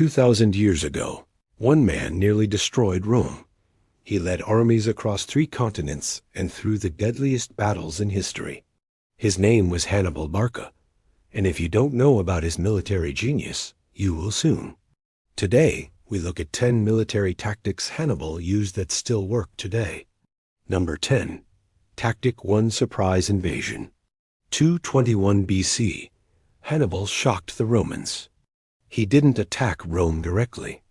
2,000 years ago, one man nearly destroyed Rome. He led armies across 3 continents and through the deadliest battles in history. His name was Hannibal Barca, and if you don't know about his military genius, you will soon. Today, we look at 10 military tactics Hannibal used that still work today. Number 10. Tactic 1: Surprise Invasion. 221 BC, Hannibal shocked the Romans. He didn't attack Rome directly.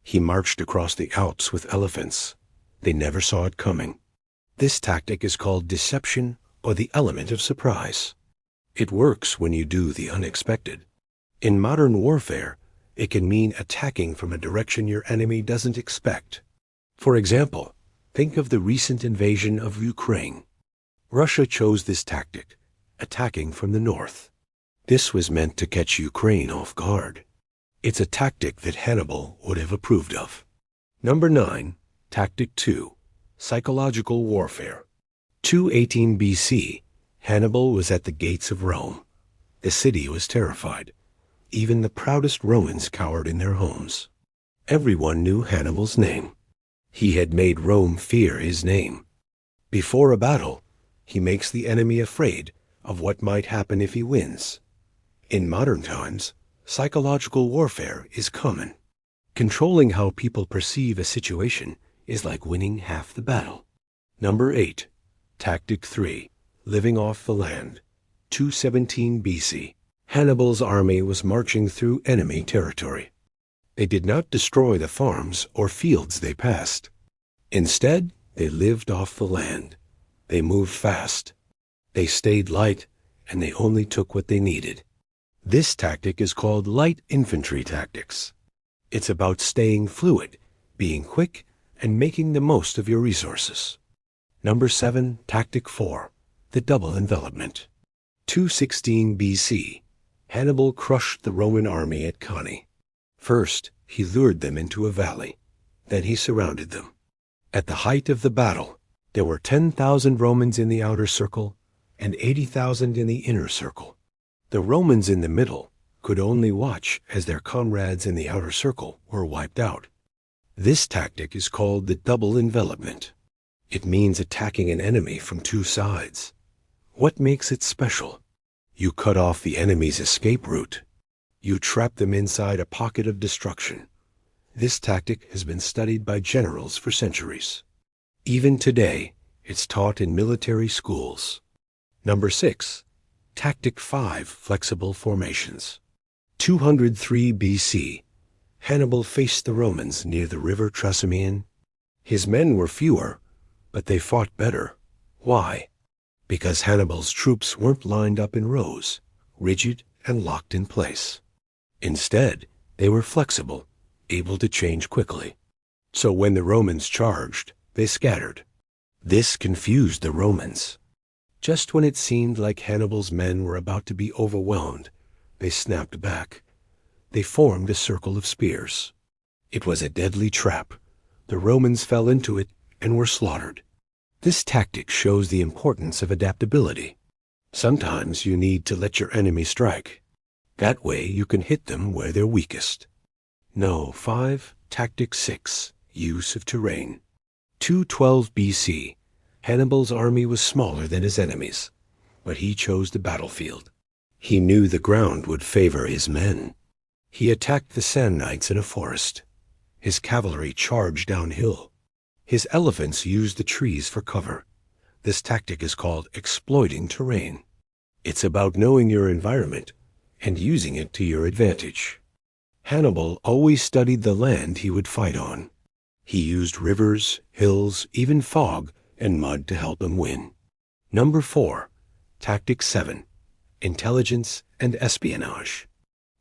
He marched across the Alps with elephants. They never saw it coming. This tactic is called deception or the element of surprise. It works when you do the unexpected. In modern warfare, it can mean attacking from a direction your enemy doesn't expect. For example, think of the recent invasion of Ukraine. Russia chose this tactic, attacking from the north. This was meant to catch Ukraine off guard. It's a tactic that Hannibal would have approved of. Number 9. Tactic 2: Psychological Warfare. 218 BC, Hannibal was at the gates of Rome. The city was terrified. Even the proudest Romans cowered in their homes. Everyone knew Hannibal's name. He had made Rome fear his name. Before a battle, he makes the enemy afraid of what might happen if he wins. In modern times, psychological warfare is common. Controlling how people perceive a situation is like winning half the battle. Number 8. Tactic 3: Living off the land. 217 BC. Hannibal's army was marching through enemy territory. They did not destroy the farms or fields they passed. Instead, they lived off the land. They moved fast. They stayed light, and they only took what they needed. This tactic is called light infantry tactics. It's about staying fluid, being quick, and making the most of your resources. Number 7. Tactic 4: The double envelopment. 216 BC, Hannibal crushed the Roman army at Cannae. First, he lured them into a valley. Then he surrounded them. At the height of the battle, there were 10,000 Romans in the outer circle and 80,000 in the inner circle. The Romans in the middle could only watch as their comrades in the outer circle were wiped out. This tactic is called the double envelopment. It means attacking an enemy from 2 sides. What makes it special? You cut off the enemy's escape route. You trap them inside a pocket of destruction. This tactic has been studied by generals for centuries. Even today, it's taught in military schools. Number 6. Tactic 5: Flexible Formations. 203 BC, Hannibal faced the Romans near the river Trasimene. His men were fewer, but they fought better. Why? Because Hannibal's troops weren't lined up in rows, rigid and locked in place. Instead, they were flexible, able to change quickly. So when the Romans charged, they scattered. This confused the Romans. Just when it seemed like Hannibal's men were about to be overwhelmed, they snapped back. They formed a circle of spears. It was a deadly trap. The Romans fell into it and were slaughtered. This tactic shows the importance of adaptability. Sometimes you need to let your enemy strike. That way you can hit them where they're weakest. No. 5. Tactic 6: Use of terrain. 212 BC, Hannibal's army was smaller than his enemies, but he chose the battlefield. He knew the ground would favor his men. He attacked the Samnites in a forest. His cavalry charged downhill. His elephants used the trees for cover. This tactic is called exploiting terrain. It's about knowing your environment and using it to your advantage. Hannibal always studied the land he would fight on. He used rivers, hills, even fog and mud to help him win. Number 4. Tactic 7: Intelligence and Espionage.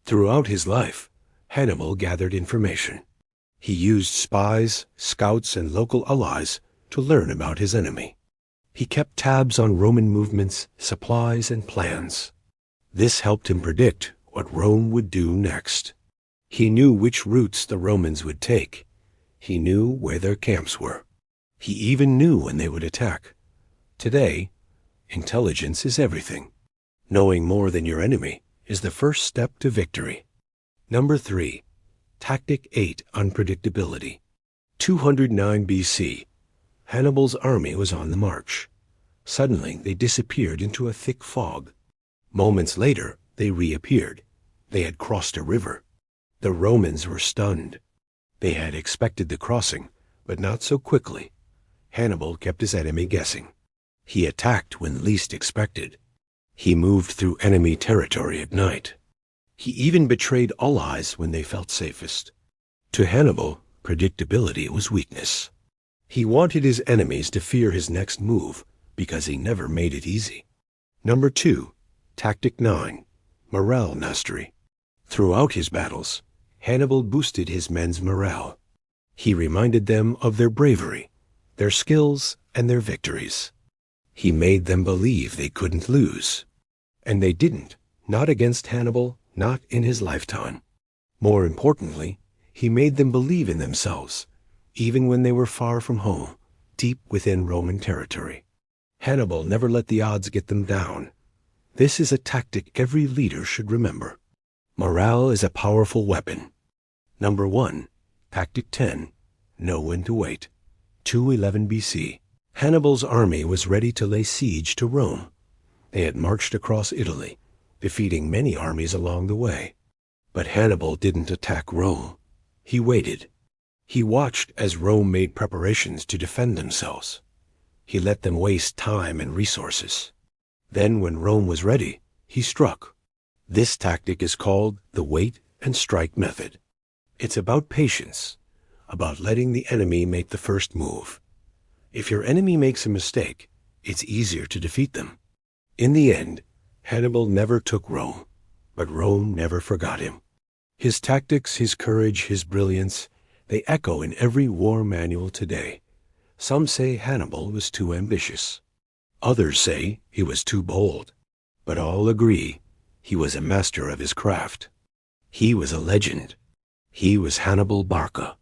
Throughout his life, Hannibal gathered information. He used spies, scouts, and local allies to learn about his enemy. He kept tabs on Roman movements, supplies, and plans. This helped him predict what Rome would do next. He knew which routes the Romans would take. He knew where their camps were. He even knew when they would attack. Today, intelligence is everything. Knowing more than your enemy is the first step to victory. Number 3. Tactic 8. Unpredictability. 209 BC. Hannibal's army was on the march. Suddenly, they disappeared into a thick fog. Moments later, they reappeared. They had crossed a river. The Romans were stunned. They had expected the crossing, but not so quickly. Hannibal kept his enemy guessing. He attacked when least expected. He moved through enemy territory at night. He even betrayed allies when they felt safest. To Hannibal, predictability was weakness. He wanted his enemies to fear his next move because he never made it easy. Number 2. Tactic 9. Morale mastery. Throughout his battles, Hannibal boosted his men's morale. He reminded them of their bravery, their skills, and their victories. He made them believe they couldn't lose. And they didn't, not against Hannibal, not in his lifetime. More importantly, he made them believe in themselves, even when they were far from home, deep within Roman territory. Hannibal never let the odds get them down. This is a tactic every leader should remember. Morale is a powerful weapon. Number 1. Tactic 10. Know when to wait. 211 BC. Hannibal's army was ready to lay siege to Rome. They had marched across Italy, defeating many armies along the way. But Hannibal didn't attack Rome. He waited. He watched as Rome made preparations to defend themselves. He let them waste time and resources. Then, when Rome was ready, he struck. This tactic is called the wait and strike method. It's about patience, about letting the enemy make the first move. If your enemy makes a mistake, it's easier to defeat them. In the end, Hannibal never took Rome, but Rome never forgot him. His tactics, his courage, his brilliance, they echo in every war manual today. Some say Hannibal was too ambitious. Others say he was too bold. But all agree he was a master of his craft. He was a legend. He was Hannibal Barca.